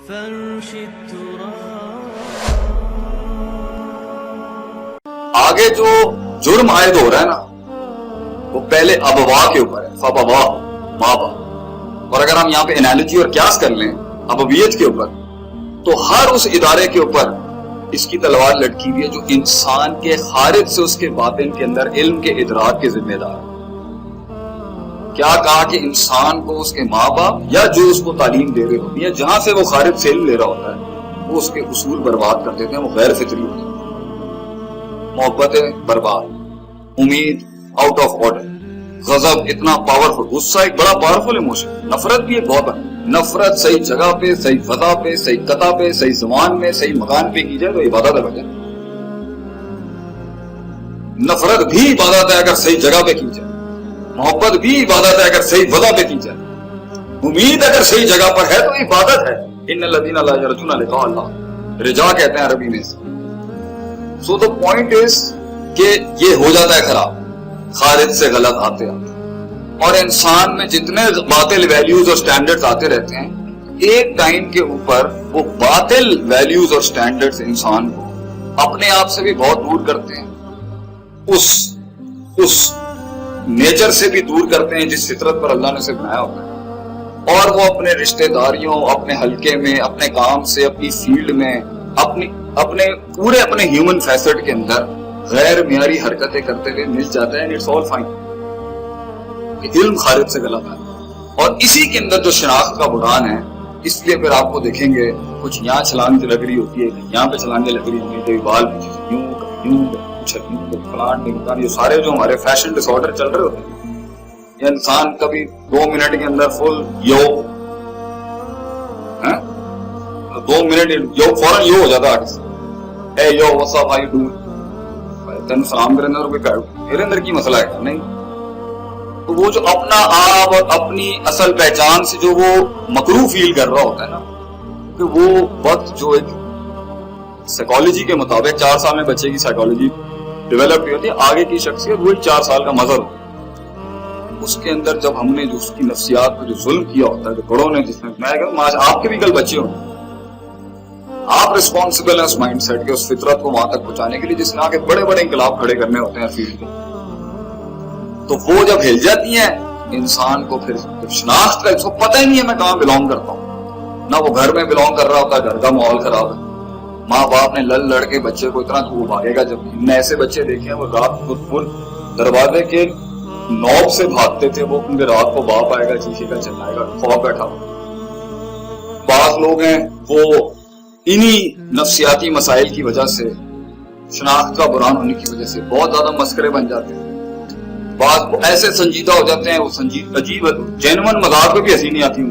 آگے جو جرم عائد ہو رہا ہے نا وہ پہلے ابوا کے اوپر ہے، فبوا ماں باپ، اور اگر ہم یہاں پہ انالوجی اور قیاس کر لیں ابویت کے اوپر تو ہر اس ادارے کے اوپر اس کی تلوار لٹکی ہوئی ہے جو انسان کے خارج سے اس کے باطن کے اندر علم کے ادراک کے ذمہ دار ہے۔ کیا کہا کہ انسان کو اس کے ماں باپ یا جو اس کو تعلیم دے رہے ہوتی ہے، جہاں سے وہ خارج سے علم لے رہا ہوتا ہے، وہ اس کے اصول برباد کر دیتے ہیں، وہ غیر فطری ہوتے ہیں۔ محبت برباد، امید آؤٹ آف آرڈر، غضب اتنا پاورفل، غصہ ایک بڑا پاورفل ایموشن، نفرت بھی ایک بہت بڑا، نفرت صحیح جگہ پہ، صحیح فضا پہ، صحیح قطع پہ، صحیح زمان میں، صحیح مکان پہ کی جائے تو عبادت ہے بجائے۔ نفرت بھی عبادت ہے اگر صحیح جگہ پہ کی جائے، محبت بھی عبادت ہے اگر صحیح وضع پہ کی جائے، امید اگر صحیح جگہ پر ہے تو عبادت ہے۔ ان الذین لا یرجون لقاء اللہ، رجا کہتے ہیں عربی میں۔ سو دا پوائنٹ از کہ یہ ہو جاتا ہے خراب خارج سے غلط آتے آتے، اور انسان میں جتنے باطل ویلیوز اور سٹینڈرڈز آتے رہتے ہیں، ایک ٹائم کے اوپر وہ باطل ویلیوز اور سٹینڈرڈز انسان کو اپنے آپ سے بھی بہت دور کرتے ہیں، اس نیچر سے بھی دور کرتے ہیں جس فطرت پر اللہ نے اسے بنایا ہوتا ہے، اور وہ اپنے رشتہ داریوں، اپنے حلقے میں، اپنے کام سے، اپنی فیلڈ میں، اپنے ہیومن فیسٹ کے اندر غیر معیاری حرکتیں کرتے ہوئے مل جاتا ہے۔ اٹس آل فائن، علم خارج سے غلط ہے، اور اسی کے اندر جو شناخت کا بحران ہے، اس لیے پھر آپ کو دیکھیں گے کچھ یہاں چھلانگ لگ رہی ہوتی ہے، یہاں پہ چھلانگیں لگ رہی ہوتی ہیں، بال یوں یہ سارے جو ہمارے فیشن ڈس آرڈر چل رہے ہوتے ہیں، یہ انسان کبھی 2 منٹ کے اندر فل یو 2 منٹ یو فوراً یو ہو جاتا ہے، hey you what's up how ڈوئنگ، تین سلام کریں اور میرے اندر کی مسئلہ ہے نہیں۔ تو وہ جو اپنا آپ اور اپنی اصل پہچان سے جو وہ مکروہ فیل کر رہا ہوتا ہے نا، کہ وہ وقت جو ایک سائیکالوجی کے مطابق 4 سال میں بچے کی سائیکالوجی ڈیولپ ہوتی ہے، آگے کی شخصیت وہی 4 سال کا مظہر ہوتا ہے۔ اس کے اندر جب ہم نے جو اس کی نفسیات پر جو ظلم کیا ہوتا ہے، جو بڑوں نے، جس میں میں کہوں آج آپ کے بھی کل بچے ہوں، آپ ریسپانسبل ہیں اس مائنڈ سیٹ کے، اس فطرت کو وہاں تک پہنچانے کے لیے جس نے آگے بڑے بڑے انقلاب کھڑے کرنے ہوتے ہیں فیلڈ میں۔ تو وہ جب ہل جاتی ہیں انسان کو، پھر جب شناخت کا اس کو پتہ ہی نہیں ہے میں کہاں بلونگ کرتا ہوں، نہ وہ گھر میں بلونگ کر رہا ہوتا ہے، گھر کا ماحول خراب ہے، ماں باپ نے لڑ کے بچے کو اتنا تو بھاگے گا۔ جب ہم نے ایسے بچے دیکھے ہیں وہ رات کو دروازے کے نوب سے بھاگتے تھے، وہ کیونکہ رات کو باپ آئے گا، چیخے گا، چلائے گا، خوف بیٹھا ہوا۔ بعض لوگ ہیں وہ انہی نفسیاتی مسائل کی وجہ سے، شناخت کا بحران ہونے کی وجہ سے بہت زیادہ مسخرے بن جاتے ہیں، بعض ایسے سنجیدہ ہو جاتے ہیں، وہ عجیب جینون مذاق پہ بھی ہنسی نہیں آتی۔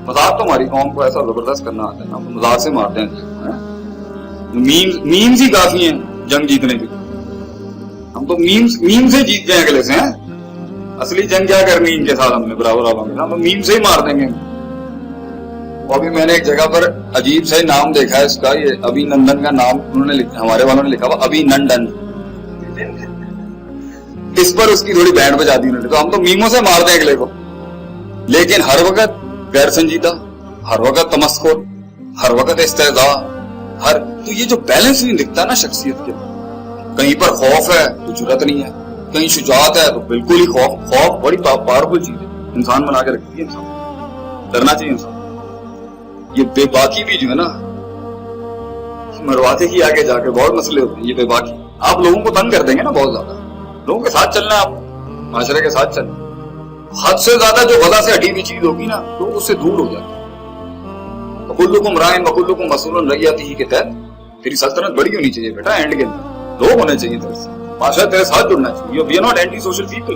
مذاق تو ہماری قوم کو ایسا زبردست کرنا آتا ہے نا، مذاق سے مارتے ہیں، میمز ہی کافی ہیں جنگ جیتنے کے، ہم تو میم سے جیتتے ہیں اگلے سے، ہیں اصلی جنگ کیا کرنی ان کے ساتھ، ہم نے برابر ہم میم سے ہی مار دیں گے۔ ابھی میں نے ایک جگہ پر عجیب سے نام دیکھا ہے اس کا، یہ ابھی نندن کا نام انہوں نے ہمارے والوں نے لکھا ہوا ابھی نندن، اس پر اس کی تھوڑی بینڈ بجا دی انہوں نے، تو ہم تو میموں سے مار دیں اگلے کو، لیکن ہر وقت غیر سنجیدہ، ہر وقت تمسخر، ہر وقت استہزاء، تو یہ جو بیلنس نہیں دکھتا نا شخصیت کے، کہیں پر خوف ہے تو جرأت نہیں ہے، کہیں شجاعت ہے تو بالکل ہی خوف بڑی پاورفل چیز ہے، انسان بنا کے رکھتی ہے، انسان ڈرنا چاہیے انسان۔ یہ بے باکی بھی جو ہے نا مرواتے ہی آگے جا کے بہت مسئلے ہوتے ہیں، یہ بے باکی آپ لوگوں کو تنگ کر دیں گے نا، بہت زیادہ لوگوں کے ساتھ چلنا ہے، آپ معاشرے کے ساتھ چلنا، حد سے زیادہ جو وضع سے ہٹی ہوئی چیز ہوگی نا لوگ اس سے دور ہو جاتے ہیں۔ وَكُلُّكُمْ رَاعٍ وَكُلُّكُمْ مَسْئُولٌ عَنْ رَعِيَّتِهِ کے تحت تیری سلطنت بڑی ہونی چاہیے بیٹا، اینڈ کے لوگ ہونے چاہیے تیرے سے، معاشرہ تیرے ساتھ جڑنا چاہیے۔ We are not anti social people,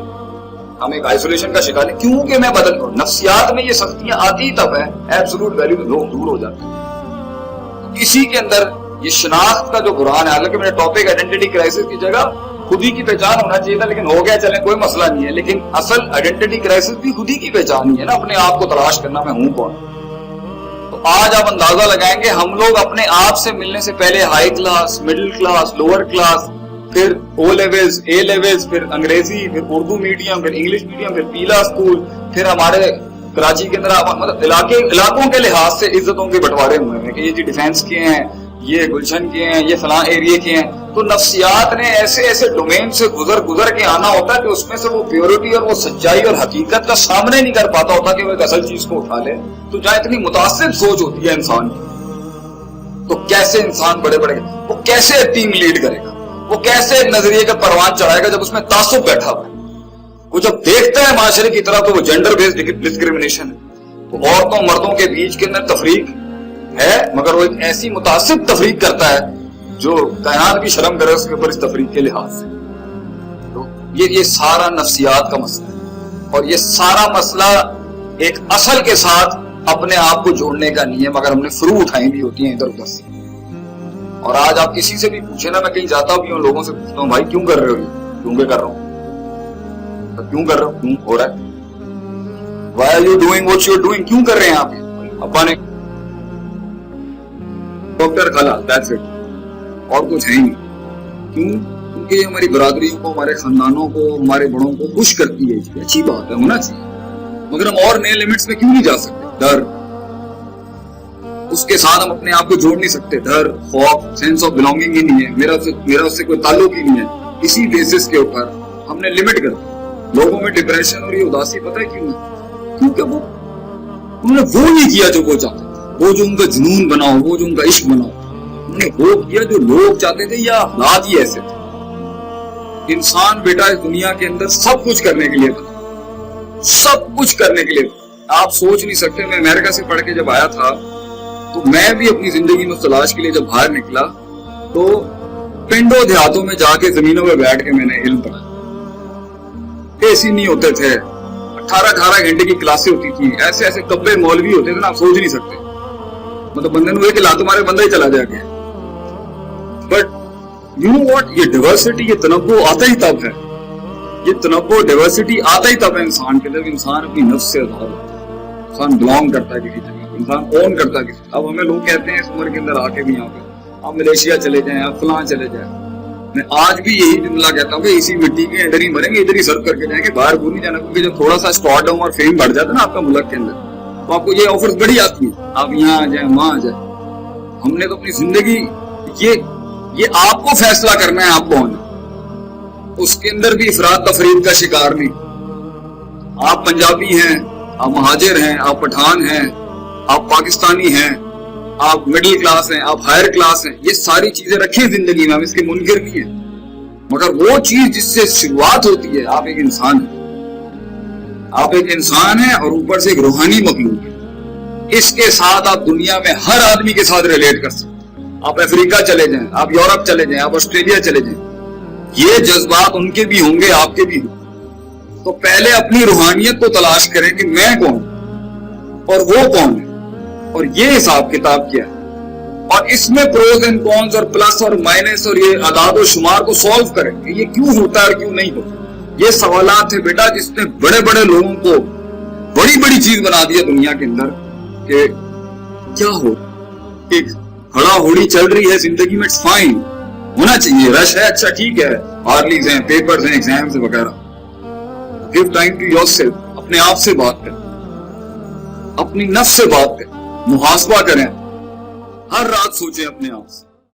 ہم ایک آئسولیشن کا شکار نہیں، کیونکہ میں بدل کروں، نفسیات میں یہ سختیاں آتی تب ہے، ایبسولوٹ ویلیو لوگ دور ہو جاتے ہیں۔ اسی کے اندر یہ شناخت کا جو بحران ہے، حالانکہ میرے ٹاپک آئیڈینٹی کرائسس کی جگہ خود ہی کی پہچان ہونا چاہیے تھا، لیکن ہو گیا، چلیں کوئی مسئلہ نہیں ہے، لیکن اصل آئیڈینٹی کرائسس بھی خود ہی کی پہچان ہی ہے نا، اپنے آپ کو تلاش کرنا میں ہوں کون۔ تو آج آپ اندازہ لگائیں گے ہم لوگ اپنے آپ سے ملنے سے پہلے high class, middle class, lower class, پھر او لیولز، اے لیولز، پھر انگریزی، پھر اردو میڈیم، پھر انگلش میڈیم، پھر پیلا اسکول، پھر ہمارے کراچی کے اندر مطلب علاقوں کے لحاظ سے عزتوں کے بٹوارے ہوئے ہیں کہ یہ جی ڈیفینس کے ہیں، یہ گلشن کے ہیں، یہ فلاں ایریے کے ہیں. تو نفسیات نے ایسے ایسے ڈومین سے گزر کے آنا ہوتا ہے کہ اس میں سے وہ پیورٹی اور وہ سچائی اور حقیقت کا سامنے نہیں کر پاتا ہوتا کہ وہ ایک اصل چیز کو اٹھا لے. تو جہاں اتنی متعصب سوچ ہوتی ہے انسان کی، تو کیسے انسان بڑے وہ کیسے ٹیم لیڈ کرے گا، وہ کیسے ایک نظریے کا پروان چڑھائے گا جب اس میں تعصب بیٹھا ہوا ہے. وہ جب دیکھتا ہے معاشرے کی طرف تو وہ جینڈر بیسڈ ڈسکریمنیشن ہے، تو عورتوں مردوں کے بیچ کے اندر تفریق ہے، مگر وہ ایک ایسی متعصب تفریق کرتا ہے جو کائنات بھی شرم کرے اس کے اوپر اس تفریق کے لحاظ سے. تو یہ سارا نفسیات کا مسئلہ ہے، اور یہ سارا مسئلہ ایک اصل کے ساتھ اپنے آپ کو جوڑنے کا نہیں ہے، مگر ہم نے فرو اٹھائی بھی ہوتی ہیں ادھر ادھر سے. اور آج آپ کسی سے بھی پوچھیں نا، میں کہیں جاتا بھی ہوں لوگوں سے پوچھتا ہوں بھائی کیوں کر رہے ہو یہ؟ کیوں کہ کر رہا ہوں. کیوں کر رہا ہوں؟ کیوں ہو رہا ہے؟ Why are you doing what you are doing؟ کیوں کر رہے ہیں آپ؟ ابا نے ڈاکٹر کھالا، that's it، اور کچھ ہے ہی نہیں. کیوں؟ کیونکہ یہ ہماری برادریوں کو، ہمارے خاندانوں کو، ہمارے بڑوں کو خوش کرتی ہے. اچھی بات ہے، ہونا چاہیے، مگر ہم اور نئے لمٹس میں کیوں نہیں جا سکتے؟ ڈر، اس کے ساتھ ہم اپنے آپ کو جوڑ نہیں سکتے. ڈر، خوف، سینس آف بلونگنگ ہی نہیں ہے، میرا اس سے کوئی تعلق ہی نہیں ہے. اسی بیسس کے اوپر ہم نے لمٹ کر دی. لوگوں میں ڈپریشن اور یہ اداسی پتہ ہے کیوں ہے؟ کیونکہ انہوں نے وہ نہیں کیا جو وہ چاہتے تھے، وہ جو ان کا جنون بنا ہو، وہ جو ان کا عشق بنا ہو. انہوں نے وہ کیا جو لوگ چاہتے تھے، یا حالات ہی ایسے تھے. انسان بیٹا اس دنیا کے اندر سب کچھ کرنے کے لیے تھا، سب کچھ کرنے کے لیے تھا. آپ سوچ نہیں سکتے، میں امریکہ سے پڑھ کے جب آیا تھا تو میں بھی اپنی زندگی میں تلاش کے لیے جب باہر نکلا تو پنڈوں دیہاتوں میں جا کے زمینوں پہ بیٹھ کے میں نے علم پڑھا. اے سی نہیں ہوتے تھے، 18 گھنٹے کی کلاسیں ہوتی تھی، ایسے ایسے کبے مولوی ہوتے تھے نا، آپ سوچ نہیں سکتے. مطلب بندے نے کہ لات مارے بندہ ہی چلا جائے گا. بٹ یو نو واٹ، یہ ڈائیورسٹی، یہ تنوع آتا ہی تب ہے، یہ تنوع ڈائیورسٹی آتا ہی تب ہے انسان کے اندر. انسان اپنی نفس سے آزاد ہوتا ہے، انسان بلانگ کرتا ہے کسی جگہ، انسان اون کرتا ہے کسی. اب ہمیں لوگ کہتے ہیں اس عمر کے اندر آ کے بھی یہاں پہ آپ ملیشیا چلے جائیں، آپ فلاں چلے جائیں. میں آج بھی یہی جملہ کہتا ہوں کہ اسی مٹی کے اندر ہی مریں گے، ادھر ہی سرو کر کے جائیں گے، باہر بھول نہیں جانا. کیونکہ جب تھوڑا سا اسٹارڈم اور فیم بڑھ جاتا ہے نا آپ کا ملک کے اندر، تو آپ کو یہ آفرز بڑی آتی ہیں، آپ یہاں آ جائیں، وہاں آ جائیں. ہم نے تو اپنی زندگی یہ آپ کو فیصلہ کرنا ہے آپ کون ہے. اس کے اندر بھی افراد تفرید کا شکار نہیں. آپ پنجابی ہیں، آپ مہاجر ہیں، آپ پٹھان ہیں، آپ پاکستانی ہیں، آپ مڈل کلاس ہیں، آپ ہائر کلاس ہیں، یہ ساری چیزیں رکھیں زندگی میں، ہم اس کے منکر نہیں ہیں. مگر وہ چیز جس سے شروعات ہوتی ہے، آپ ایک انسان ہیں، آپ ایک انسان ہیں اور اوپر سے ایک روحانی مخلوق ہے. اس کے ساتھ آپ دنیا میں ہر آدمی کے ساتھ ریلیٹ کر سکتے ہیں. آپ افریقہ چلے جائیں، آپ یورپ چلے جائیں، آپ آسٹریلیا چلے جائیں، یہ جذبات ان کے بھی ہوں گے، آپ کے بھی ہوں. تو پہلے اپنی روحانیت کو تلاش کریں کہ میں کون اور وہ کون ہے، اور یہ حساب کتاب کیا ہے، اور اس میں پروز اینڈ کونز اور پلس اور مائنس اور یہ اعداد و شمار کو سولو کریں کہ یہ کیوں ہوتا ہے اور کیوں نہیں ہوتا. یہ سوالات تھے بیٹا جس نے بڑے بڑے لوگوں کو بڑی بڑی چیز بنا دیا دنیا کے اندر کہ کیا ہو، ایک ہڑا ہوڑی چل رہی ہے زندگی میں، فائن ہونا چاہیے، رش ہے، اچھا ٹھیک ہے، ہارلیز ہیں، پیپرز ہیں، ایگزامز وغیرہ. Give time to yourself, اپنے آپ سے بات کریں، اپنی نفس سے بات کریں، محاسبہ کریں، ہر رات سوچیں اپنے آپ سے.